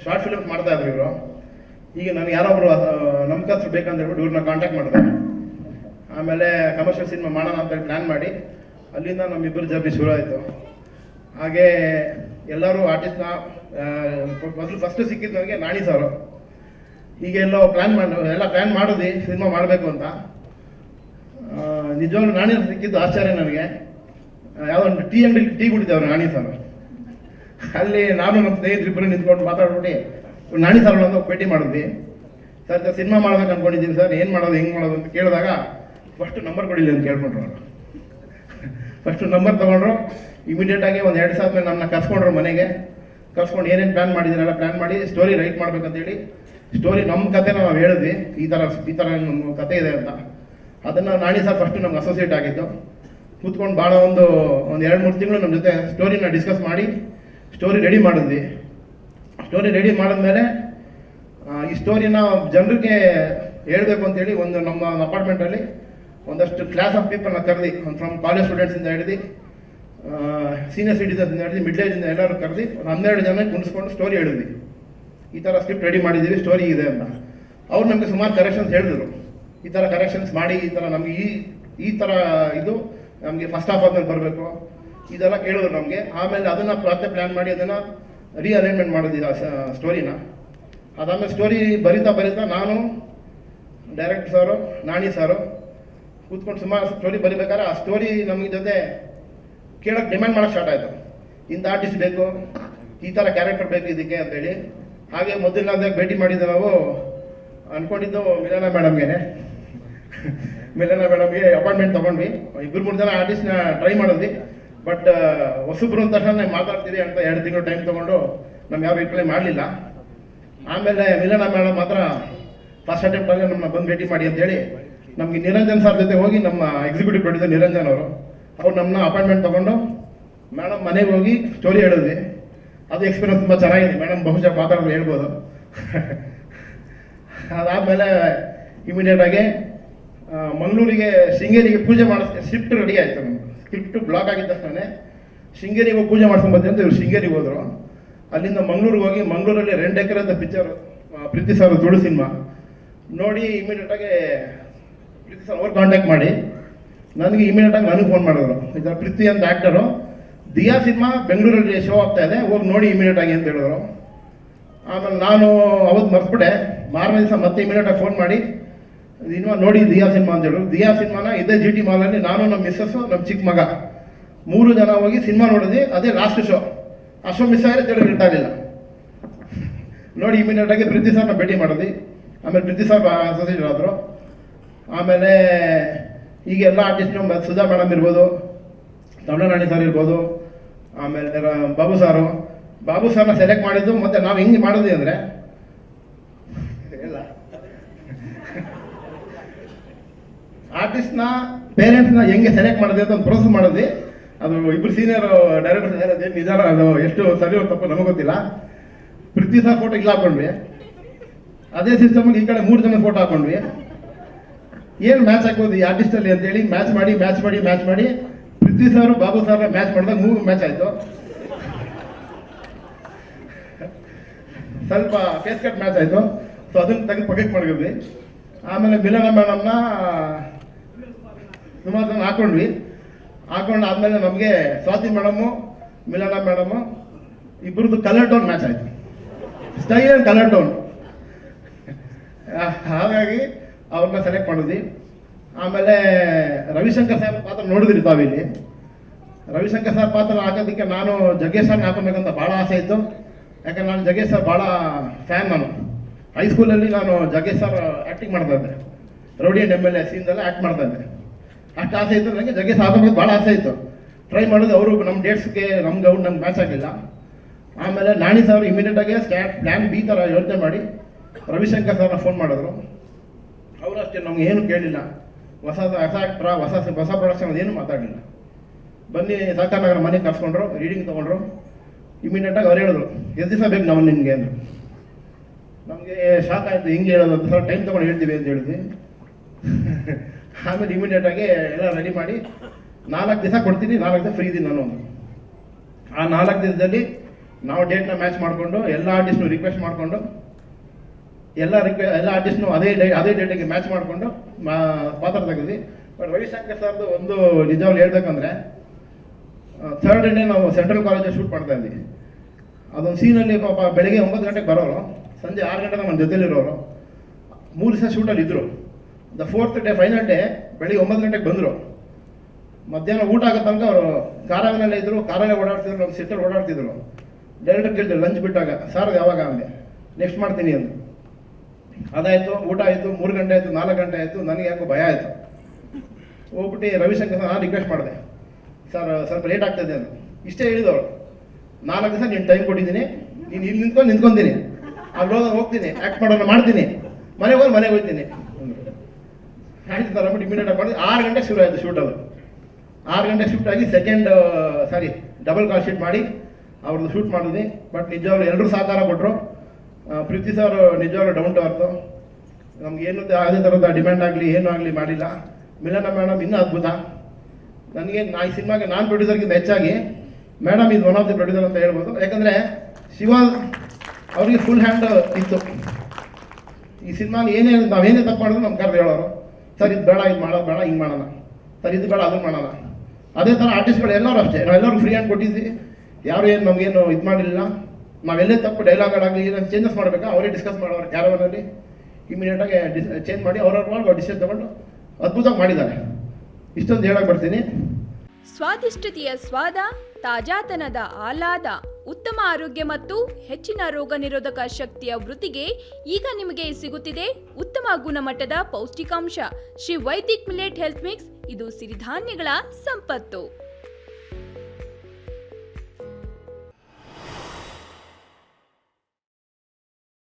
Short films ಮಾಡ್ತಾ ಇದ್ರು ಇವರು. ಈಗ ನನಗೆ ಯಾರೊಬ್ರು ನಮ್ಮ ಕಸ್ರು ಬೇಕಂತ ಹೇಳ್ಬಿಟ್ಟು ಇವ್ರನ್ನ ಕಾಂಟ್ಯಾಕ್ಟ್ ಮಾಡಿದೆ. ಆಮೇಲೆ ಕಮರ್ಷಿಯಲ್ ಸಿನಿಮಾ ಮಾಡೋಣ ಅಂತೇಳಿ ಪ್ಲ್ಯಾನ್ ಮಾಡಿ ಅಲ್ಲಿಂದ ನಮ್ಮಿಬ್ಬರು ಜರ್ನಿ ಶುರು ಆಯಿತು. ಹಾಗೆ ಎಲ್ಲರೂ ಆರ್ಟಿಸ್ಟ್ನ ಮೊದಲು ಫಸ್ಟ್ ಸಿಕ್ಕಿದ್ದು ನನಗೆ ನಾಣಿ ಸಾರು. ಈಗ ಪ್ಲ್ಯಾನ್ ಮಾಡಿದ್ವಿ ಸಿನಿಮಾ ಮಾಡಬೇಕು ಅಂತ. ನಿಜವಾಗ್ಲೂ ನಾಣಿ ಸಿಕ್ಕಿದ್ದು ಆಶ್ಚರ್ಯ ನನಗೆ. ಯಾವುದೋ ಒಂದು ಟೀ ಅಂಗಡಿ ಟೀ ಕುಡಿತೇವ್ರು ನಾಣಿ ಸಾರು. ಅಲ್ಲಿ ನಾನು ನಮ್ಮ ಸ್ನೇಹಿತರಿಬ್ಬರು ನಿಂತ್ಕೊಂಡು ಮಾತಾಡ್ಬಿಟ್ಟು ನಾಣಿ ಸಾರು ಅಂತ ಭೇಟಿ ಮಾಡಿದ್ವಿ. ಸರ್ ಸಿನಿಮಾ ಮಾಡೋದಕ್ಕೆ ಅಂದ್ಕೊಂಡಿದ್ದೀವಿ ಸರ್, ಏನು ಮಾಡೋದು ಹೆಂಗೆ ಮಾಡೋದು ಅಂತ ಕೇಳಿದಾಗ ಫಸ್ಟ್ ನಂಬರ್ ಕೊಡಿಲ್ಲ ಅಂತ ಕೇಳ್ಕೊಂಡ್ರು ಅವರು. ಫಸ್ಟು ನಂಬರ್ ತೊಗೊಂಡ್ರು. ಇಮಿಡಿಯೇಟಾಗಿ ಒಂದು 2 ದಿವಸ ಆದಮೇಲೆ ನಮ್ಮನ್ನ ಕರ್ಸ್ಕೊಂಡ್ರು ಮನೆಗೆ. ಕರ್ಸ್ಕೊಂಡು ಏನೇನು ಪ್ಲ್ಯಾನ್ ಮಾಡಿದ್ದೀರಲ್ಲ ಪ್ಲ್ಯಾನ್ ಮಾಡಿ ಸ್ಟೋರಿ ರೈಟ್ ಮಾಡ್ಬೇಕಂತೇಳಿ ಸ್ಟೋರಿ ನಮ್ಮ ಕತೆ ನಾವು ಹೇಳಿದ್ವಿ, ಈ ಥರ ನಮ್ಮ ಕತೆ ಇದೆ ಅಂತ. ಅದನ್ನು ನಾಣಿ ಸರ್ ಫಸ್ಟು ನಮ್ಗೆ ಅಸೋಸಿಯೇಟ್ ಆಗಿದ್ದು. ಕೂತ್ಕೊಂಡು ಭಾಳ ಒಂದು 2-3 ತಿಂಗಳು ನಮ್ಮ ಜೊತೆ ಸ್ಟೋರಿನ ಡಿಸ್ಕಸ್ ಮಾಡಿ ಸ್ಟೋರಿ ರೆಡಿ ಮಾಡಿದ್ವಿ. ಸ್ಟೋರಿ ರೆಡಿ ಮಾಡಿದ್ಮೇಲೆ ಈ ಸ್ಟೋರಿನ ಜನರಿಗೆ ಹೇಳಬೇಕು ಅಂತೇಳಿ ನಮ್ಮ ಅಪಾರ್ಟ್ಮೆಂಟಲ್ಲಿ ಒಂದಷ್ಟು ಕ್ಲಾಸ್ ಆಫ್ ಪೀಪಲ್ನ ಕರೆದು, ಫ್ರಮ್ ಕಾಲೇಜ್ ಸ್ಟೂಡೆಂಟ್ಸಿಂದ ಹಿಡಿದು ಸೀನಿಯರ್ ಸಿಟಿಸನ್ಸಿಂದ ಹಿಡಿದು ಮಿಡ್ಲ್ ಏಜಿಂದ ಎಲ್ಲರೂ ಕರೆದು ಒಂದು 12 ಜನ ಕುಣಿಸ್ಕೊಂಡು ಸ್ಟೋರಿ ಹೇಳಿದ್ವಿ. ಈ ಥರ ಸ್ಕ್ರಿಪ್ಟ್ ರೆಡಿ ಮಾಡಿದ್ದೀವಿ, ಸ್ಟೋರಿ ಇದೆ ಅಂತ. ಅವ್ರು ನಮಗೆ ಸುಮಾರು ಕರೆಕ್ಷನ್ಸ್ ಹೇಳಿದ್ರು. ಈ ಥರ ಕರೆಕ್ಷನ್ಸ್ ಮಾಡಿ, ಈ ಥರ ನಮಗೆ ಈ ಥರ ಇದು ನಮಗೆ ಫಸ್ಟ್ ಹಾಫ್ ಆದ್ಮೇಲೆ ಬರಬೇಕು, ಇದೆಲ್ಲ ಕೇಳಿದ್ರು ನಮಗೆ. ಆಮೇಲೆ ಅದನ್ನು ಮತ್ತೆ ಪ್ಲ್ಯಾನ್ ಮಾಡಿ ಅದನ್ನು ರೀಅರೇಂಜ್ಮೆಂಟ್ ಮಾಡಿದ್ವಿ ಸ್ಟೋರಿನ. ಅದಾದಮೇಲೆ ಸ್ಟೋರಿ ಬರಿತಾ ನಾನು, ಡೈರೆಕ್ಟರ್ ಸಾರು, ನಾಣಿ ಸಾರು ಕೂತ್ಕೊಂಡು ಸುಮಾರು ಸ್ಟೋರಿ ಬರಿಬೇಕಾದ್ರೆ ಆ ಸ್ಟೋರಿ ನಮಗೆ ಜೊತೆ ಕೇಳೋಕ್ಕೆ ಡಿಮ್ಯಾಂಡ್ ಮಾಡೋಕ್ಕೆ ಸ್ಟಾರ್ಟ್ ಆಯಿತು. ಇಂಥ ಆರ್ಟಿಸ್ಟ್ ಬೇಕು, ಈ ಥರ ಕ್ಯಾರೆಕ್ಟರ್ ಬೇಕು ಇದಕ್ಕೆ ಅಂತೇಳಿ. ಹಾಗೆ ಮೊದಲನೇದಾಗಿ ಭೇಟಿ ಮಾಡಿದ್ದು ನಾವು ಅಂದ್ಕೊಂಡಿದ್ದು ಮಿಲನ ಮೇಡಮ್ಗೆ. ಮಿಲನ ಮೇಡಮ್ಗೆ ಅಪಾಯಿಂಟ್ಮೆಂಟ್ ತೊಗೊಂಡ್ವಿ. 2-3 ಜನ ಆರ್ಟಿಸ್ಟ್ನ ಟ್ರೈ ಮಾಡಿದ್ವಿ. ಬಟ್ ಹೊಸಬ್ರು ಅಂತ ತಕ್ಷಣ ಮಾತಾಡ್ತೀರಿ ಅಂತ 2 ತಿಂಗಳು ಟೈಮ್ ತೊಗೊಂಡು ನಮ್ಗೆ ಯಾರು ರಿಪ್ಲೈ ಮಾಡಲಿಲ್ಲ. ಆಮೇಲೆ ಮಿಲನ ಮೇಡಮ್ ಮಾತ್ರ ಫಸ್ಟ್ ಅಟೆಂಪ್ಟಲ್ಲೇ ನಮ್ಮನ್ನ ಬಂದು ಭೇಟಿ ಮಾಡಿ ಅಂತೇಳಿ ನಮಗೆ ನಿರಂಜನ್ ಸರ್ ಜೊತೆ ಹೋಗಿ, ನಮ್ಮ ಎಕ್ಸಿಕ್ಯೂಟಿವ್ ಪ್ರೊಡ್ಯೂಸರ್ ನಿರಂಜನ್ ಅವ್ರು ನಮ್ಮನ್ನ ಅಪಾಯಿಂಟ್ಮೆಂಟ್ ತೊಗೊಂಡು ಮೇಡಮ್ ಮನೆಗೆ ಹೋಗಿ ಸ್ಟೋರಿ ಹೇಳಿದ್ವಿ. ಅದು ಎಕ್ಸ್ಪೀರಿಯನ್ಸ್ ತುಂಬ ಚೆನ್ನಾಗಿದೆ. ಮೇಡಮ್ ಬಹುಶಃ ಮಾತಾಡೋದು ಹೇಳ್ಬೋದು. ಅದಾದಮೇಲೆ ಇಮಿಡಿಯೇಟಾಗಿ ಮಂಗಳೂರಿಗೆ ಶೃಂಗೇರಿಗೆ ಪೂಜೆ ಸ್ಕ್ರಿಪ್ಟ್ ರೆಡಿ ಆಯಿತು. ನಮ್ಗೆ ಸ್ಕ್ರಿಪ್ಟ್ ಬ್ಲಾಕ್ ಆಗಿದ್ದ ತಕ್ಷಣ ಶೃಂಗೇರಿಗೆ ಹೋಗಿ ಪೂಜೆ ಮಾಡ್ಕೊಂಬರ್ತೀವಿ ಅಂತ ಇವ್ರು ಶೃಂಗೇರಿಗೆ ಹೋದರು. ಅಲ್ಲಿಂದ ಮಂಗಳೂರಿಗೆ ಹೋಗಿ ಮಂಗಳೂರಲ್ಲಿ 2 ಎಕರೆ ಅಂತ ಪಿಕ್ಚರ್ ಪ್ರೀತಿ ಸರ್ ತುಳು ಸಿನಿಮಾ ನೋಡಿ ಇಮಿಡಿಯೇಟಾಗಿ ಪ್ರೀತಿ ಸರ್ ಅವ್ರು ಕಾಂಟ್ಯಾಕ್ಟ್ ಮಾಡಿ ನನಗೆ ಇಮಿಡಿಯೇಟಾಗಿ ನನಗೆ ಫೋನ್ ಮಾಡಿದ್ರು. ಈ ಥರ ಪ್ರೀತಿ ಅಂತ ಆ್ಯಕ್ಟರು, ದಿಯಾ ಸಿನಿಮಾ ಬೆಂಗಳೂರಲ್ಲಿ ಶೋ ಆಗ್ತಾ ಇದೆ, ಹೋಗಿ ನೋಡಿ ಇಮಿಡಿಯೇಟಾಗಿ ಅಂತ ಹೇಳಿದ್ರು. ಆಮೇಲೆ ನಾನು ಅವತ್ತು ಮರ್ತ್ಬಿಟ್ಟೆ. ಮಾರನೇ ದಿವಸ ಮತ್ತೆ ಇಮಿಡಿಯೇಟಾಗಿ ಫೋನ್ ಮಾಡಿ ಸಿನಿಮಾ ನೋಡಿ ದಿಯಾ ಸಿನಿಮಾ ಅಂತ ಹೇಳಿದ್ರು. ದಿಯಾ ಸಿನಿಮಾನ ಇದೇ GT ಮಾಲಲ್ಲಿ ನಾನು, ನಮ್ಮ ಮಿಸ್ಸಸ್ಸು, ನಮ್ಮ ಚಿಕ್ಕ ಮಗ 3 ಜನ ಹೋಗಿ ಸಿನಿಮಾ ನೋಡಿದ್ವಿ. ಅದೇ ಲಾಸ್ಟ್ ಶೋ. ಆ ಶೋ ಮಿಸ್ ಆಗಿದ್ರೆ ತಿರುಗಿ ಇರ್ತಾಯಿಲ್ಲ. ನೋಡಿ ಇಮಿಡಿಯೇಟಾಗಿ ಪ್ರೀತಿ ಸರ್ನ ಭೇಟಿ ಮಾಡಿದ್ವಿ. ಆಮೇಲೆ ಪ್ರೀತಿ ಸರ್ ಅಸೋಸಿಯೇಟ್ ಆದರು. ಆಮೇಲೆ ಈಗ ಎಲ್ಲ ಆರ್ಟಿಸ್ಟ್ನು ಸುಧಾ ಮೇಡಮ್ ಇರ್ಬೋದು, ತಮಿಳುನಾಡಿ ಸರ್ ಇರ್ಬೋದು, ಆಮೇಲೆ ಬಾಬು ಸರ್ನ ಸೆಲೆಕ್ಟ್ ಮಾಡಿದ್ದು. ಮತ್ತು ನಾವು ಹೆಂಗೆ ಮಾಡಿದ್ವಿ ಅಂದರೆ ಆರ್ಟಿಸ್ಟ್ನ ಪೇರೆಂಟ್ಸ್ನ ಹೆಂಗೆ ಸೆಲೆಕ್ಟ್ ಮಾಡಿದ್ವಿ ಅಂತ ಒಂದು ಪ್ರೋಸೆಸ್ ಮಾಡಿದ್ವಿ. ಅದು ಇಬ್ಬರು ಸೀನಿಯರ್ ಡೈರೆಕ್ಟರ್ ನಿಜಾನ ಅದು ಎಷ್ಟು ಸರಿ ತಪ್ಪು ನಮಗೆ ಗೊತ್ತಿಲ್ಲ. ಪ್ರೀತಿ ಸರ್ ಫೋಟೋ ಇಲ್ಲ ಹಾಕೊಂಡ್ವಿ. ಅದೇ ಸಿಸ್ಟಮಲ್ಲಿ ಈ ಕಡೆ 3 ಜನ ಫೋಟೋ ಹಾಕೊಂಡ್ವಿ. ಏನು ಮ್ಯಾಚ್ ಹಾಕೋದು ಈ ಆರ್ಟಿಸ್ಟಲ್ಲಿ ಅಂತೇಳಿ ಮ್ಯಾಚ್ ಮಾಡಿ ಪ್ರೀತಿ ಸರ್ ಬಾಬು ಸರ್ನ ಮ್ಯಾಚ್ ಮಾಡಿದಾಗ 3 ಮ್ಯಾಚ್ ಆಯಿತು. ಸ್ವಲ್ಪ ಫೇಸ್ ಕಟ್ ಮ್ಯಾಚ್ ಆಯಿತು. ಸೊ ಅದನ್ನು ತೆಗೆದು ಪಕೆಟ್ ಮಾಡಿದ್ವಿ. ಆಮೇಲೆ ಮಿಲನ ಮೇಡಮ್ನ ಸುಮಾರು ಜನ ಹಾಕೊಂಡು ಆದಮೇಲೆ ನಮಗೆ ಸ್ವಾತಿ ಮೇಡಮು, ಮಿಲನ ಮೇಡಮು ಇಬ್ಬರದ್ದು ಕಲರ್ ಟೋನ್ ಮ್ಯಾಚ್ ಆಯಿತು. Style and colour tone. ಹಾಗಾಗಿ ಅವ್ರನ್ನ ಸೆಲೆಕ್ಟ್ ಮಾಡಿದ್ವಿ. ಆಮೇಲೆ ರವಿಶಂಕರ್ ಸರ್ ಪಾತ್ರ ನೋಡಿದ್ರಿ ತಾವಿಲ್ಲಿ. ರವಿಶಂಕರ್ ಸರ್ ಪಾತ್ರ ಹಾಕೋದಕ್ಕೆ ನಾನು ಜಗ್ಗೇಶ್ ಸರ್ನ ಹಾಕೋಬೇಕಂತ ಭಾಳ ಆಸೆ ಇತ್ತು. ಯಾಕಂದ್ರೆ ನಾನು ಜಗ್ಗೇಶ್ ಸರ್ ಭಾಳ ಫ್ಯಾನ್. ನಾನು ಹೈಸ್ಕೂಲಲ್ಲಿ ನಾನು ಜಗ್ಗೇಶ್ ಸರ್ ಆ್ಯಕ್ಟಿಂಗ್ ಮಾಡ್ತಾ ಇದ್ದೆ. ರೌಡಿ ಅಂಡ್ MLA ಸೀನ್ದೆಲ್ಲ ಆ್ಯಕ್ಟ್ ಮಾಡ್ತಾ ಇದ್ದೆ. ಅಷ್ಟು ಆಸೆ ಇತ್ತು ನನಗೆ. ಜಗ್ಗೇಶ್ ಹಾಕೋಬೇಕು ಭಾಳ ಆಸೆ ಇತ್ತು. ಟ್ರೈ ಮಾಡೋದು. ಅವರು ನಮ್ಮ ಡೇಟ್ಸ್ಗೆ ನಮ್ಗೆ ಮ್ಯಾಚ್ ಆಗಿಲ್ಲ. ಆಮೇಲೆ ನಾಣಿ ಸರ್ ಇಮಿಡಿಯೇಟಾಗಿ ಪ್ಲ್ಯಾನ್ B ಥರ ಯೋಚನೆ ಮಾಡಿ ರವಿಶಂಕರ್ ಸರ್ನ ಫೋನ್ ಮಾಡಿದ್ರು. ಅವರು ಅಷ್ಟೇ ನಮ್ಗೆ ಏನು ಕೇಳಿಲ್ಲ. ಹೊಸ ಆ್ಯಕ್ಟ್ರ ಹೊಸ ಪ್ರೊಡಕ್ಷನ್ ಅದೇನು ಮಾತಾಡಲಿಲ್ಲ. ಬನ್ನಿ ಸಹಕಾರ ನಗರ ಮನೆಗೆ ಕರ್ಸ್ಕೊಂಡ್ರು, ರೀಡಿಂಗ್ ತೊಗೊಂಡ್ರು. ಇಮಿಡಿಯೇಟಾಗಿ ಅವ್ರು ಹೇಳಿದ್ರು ಎಷ್ಟು ದಿವಸ ಬೇಕು ನಾವು ನಿಮಗೆ ಅಂದರು. ನಮಗೆ ಶಾಕ್ ಆಯಿತು, ಹಿಂಗೆ ಹೇಳೋದು ಅಂತ. ಸರ್ ಟೈಮ್ ತೊಗೊಂಡು ಹೇಳ್ತೀವಿ ಅಂತ ಹೇಳಿದ್ವಿ. ಆಮೇಲೆ ಇಮಿಡಿಯೇಟಾಗಿ ಎಲ್ಲ ರೆಡಿ ಮಾಡಿ 4 ದಿವಸ ಕೊಡ್ತೀನಿ, 4 ದಿವಸ ಫ್ರೀ ಇದ್ದೀನಿ ನಾನು. ಆ 4 ದಿವಸದಲ್ಲಿ ನಾವು ಡೇಟ್ನ ಮ್ಯಾಚ್ ಮಾಡಿಕೊಂಡು ಎಲ್ಲ ಆರ್ಟಿಸ್ಟ್ನು ರಿಕ್ವೆಸ್ಟ್ ಮಾಡಿಕೊಂಡು ಎಲ್ಲ ಆರ್ಟಿಸ್ಟ್ನು ಅದೇ ಡೇಟಿಗೆ ಮ್ಯಾಚ್ ಮಾಡಿಕೊಂಡು ಪಾತ್ರ ತೆಗೆದ್ವಿ. ಬಟ್ ರವಿಶಂಕರ್ ಸರ್ದು ಒಂದು ನಿಜವಾಗ್ಲು ಹೇಳ್ಬೇಕಂದ್ರೆ, ಥರ್ಡ್ ಡೇ ನಾವು ಸೆಂಟ್ರಲ್ ಕಾಲೇಜಲ್ಲಿ ಶೂಟ್ ಮಾಡ್ತಾ ಇದ್ವಿ. ಅದೊಂದು ಸೀನಲ್ಲಿ ಪಾಪ ಬೆಳಿಗ್ಗೆ 9 ಗಂಟೆಗೆ ಬರೋರು, ಸಂಜೆ 6 ಗಂಟೆ ನಮ್ಮ ಜೊತೆಲಿರೋರು. 3 ದಿವಸ ಶೂಟಲ್ಲಿ ಇದ್ದರು. The 4th day final day ಬೆಳಿಗ್ಗೆ 9 ಗಂಟೆಗೆ ಬಂದರು. ಮಧ್ಯಾಹ್ನ ಊಟ ಆಗೋ ತನಕ ಅವರು ಕಾರಲ್ಲೇ ಇದ್ದರು, ಕಾರಲ್ಲೇ ಓಡಾಡ್ತಿದ್ರು, ನಮ್ಮ ಸೆಟ್ಟಲ್ಲಿ ಓಡಾಡ್ತಿದ್ರು. ಡೈರೆಕ್ಟರ್ ಕೇಳಿದ್ರು ಲಂಚ್ ಬಿಟ್ಟಾಗ, ಸಾರ್ ಯಾವಾಗ ಅಂದೆ, ನೆಕ್ಸ್ಟ್ ಮಾಡ್ತೀನಿ ಅಂದು. ಅದಾಯಿತು, ಊಟ ಆಯಿತು, 3 ಗಂಟೆ ಆಯಿತು, 4 ಗಂಟೆ ಆಯಿತು. ನನಗೆ ಯಾಕೋ ಭಯ ಆಯಿತು. ಹೋಗ್ಬಿಟ್ಟು ರವಿಶಂಕರ್ ನಾನು ರಿಕ್ವೆಸ್ಟ್ ಮಾಡಿದೆ, ಸರ್ ಸ್ವಲ್ಪ ಲೇಟ್ ಆಗ್ತದೆ ಅಂತ. ಇಷ್ಟೇ ಹೇಳಿದವರು, 4 ದಿವಸ ನೀನು ಟೈಮ್ ಕೊಟ್ಟಿದ್ದೀನಿ, ನೀನು ಇಲ್ಲಿ ನಿಂತ್ಕೊಂತೀನಿ, ಅಲ್ಲಿ ಹೋಗ್ತೀನಿ, ಆ್ಯಕ್ಟ್ ಮಾಡೋಣ ಮಾಡ್ತೀನಿ, ಮನೆಗೆ ಹೋಗ್ತೀನಿ ಆಯ್ತು ಸರ್ ಅಂದ್ಬಿಟ್ಟು ಇಮಿಡಿಯೇಟ್ ಮಾಡಿ 6 ಗಂಟೆಗೆ ಶುರು ಆಯಿತು ಶೂಟ್. ಅದು 6 ಗಂಟೆಗೆ ಶೂಟ್ ಆಗಿ ಡಬಲ್ ಕಾಲ್ ಶೀಟ್ ಮಾಡಿ ಅವ್ರದ್ದು ಶೂಟ್ ಮಾಡಿದ್ವಿ. ಬಟ್ ನಿಜವಾಗ್ಲೂ ಎಲ್ಲರೂ ಸಹಕಾರ ಕೊಟ್ಟರು. ಪ್ರೀತಿ ಸರ್ ನಿಜವಾಗ್ಲೂ ಡೌನ್ ಟು ಅರ್ಥ, ನಮ್ಗೇನು ಅದೇ ಥರದ ಡಿಮ್ಯಾಂಡ್ ಆಗಲಿ ಏನೂ ಆಗಲಿ ಮಾಡಿಲ್ಲ. ಮಿಲನ ಮೇಡಮ್ ಇನ್ನೂ ಅದ್ಭುತ. ನನಗೆ ಈ ಸಿನಿಮಾಗೆ ನಾನು ಪ್ರೊಡ್ಯೂಸರ್ಗಿಂತ ಹೆಚ್ಚಾಗಿ ಮೇಡಮ್ ಇದು ಒನ್ ಆಫ್ ದಿ ಪ್ರೊಡ್ಯೂಸರ್ ಅಂತ ಹೇಳ್ಬೋದು. ಯಾಕಂದರೆ ಶಿವ ಅವರಿಗೆ ಫುಲ್ ಹ್ಯಾಂಡ್ ಇತ್ತು. ಈ ಸಿನಿಮಾ ನಾವೇನೇ ತಪ್ಪು ಮಾಡಿದ್ರು ನಮ್ಮ ಕರೆದು ಹೇಳೋರು, ಸರ್ ಇದು ಬೇಡ, ಇದು ಮಾಡೋದು ಬೇಡ, ಹಿಂಗೆ ಮಾಡೋಣ, ಸರ್ ಇದು ಬೇಡ, ಅದನ್ನು ಮಾಡೋಣ. ಅದೇ ಥರ ಆರ್ಟಿಸ್ಟ್ಗಳು ಎಲ್ಲರೂ ಅಷ್ಟೇ, ನಾವೆಲ್ಲರೂ ಫ್ರೀ ಹ್ಯಾಂಡ್ ಕೊಟ್ಟಿದ್ವಿ. ಯಾರು ಏನು ನಮಗೇನು ಇದು ಮಾಡಿಲ್ಲ. ನಾವೆಲ್ಲೇ ತಪ್ಪು ಡೈಲಾಗ್ಗಳಾಗಲಿ ಏನೋ ಚೇಂಜಸ್ ಮಾಡಬೇಕಾ ಅವರೇ ಡಿಸ್ಕಸ್ ಮಾಡೋರು ಕ್ಯಾರವನಲ್ಲಿ ಇಮಿಡಿಯೇಟಾಗಿ ಚೇಂಜ್ ಮಾಡಿ ಅವ್ರವ್ರ ಡಿಸಿಷನ್ ತಗೊಂಡು ಅದ್ಭುತವಾಗಿ ಮಾಡಿದ್ದಾರೆ. ಇಷ್ಟೊಂದು ಹೇಳಕ್ಕೆ ಬರ್ತೀನಿ. ಸ್ವಾದಿಷ್ಟತೆಯ ಸ್ವಾದ, ತಾಜಾತನದ ಆಹ್ಲಾದ, ಉತ್ತಮ ಆರೋಗ್ಯ ಮತ್ತು ಹೆಚ್ಚಿನ ರೋಗ ನಿರೋಧಕ ಶಕ್ತಿಯ ವೃದ್ಧಿಗೆ ಈಗ ನಿಮಗೆ ಸಿಗುತ್ತಿದೆ ಉತ್ತಮ ಗುಣಮಟ್ಟದ ಪೌಷ್ಟಿಕಾಂಶ Shri Vaidik millet health mix. ಇದು ಸಿರಿಧಾನ್ಯಗಳ ಸಂಪತ್ತು.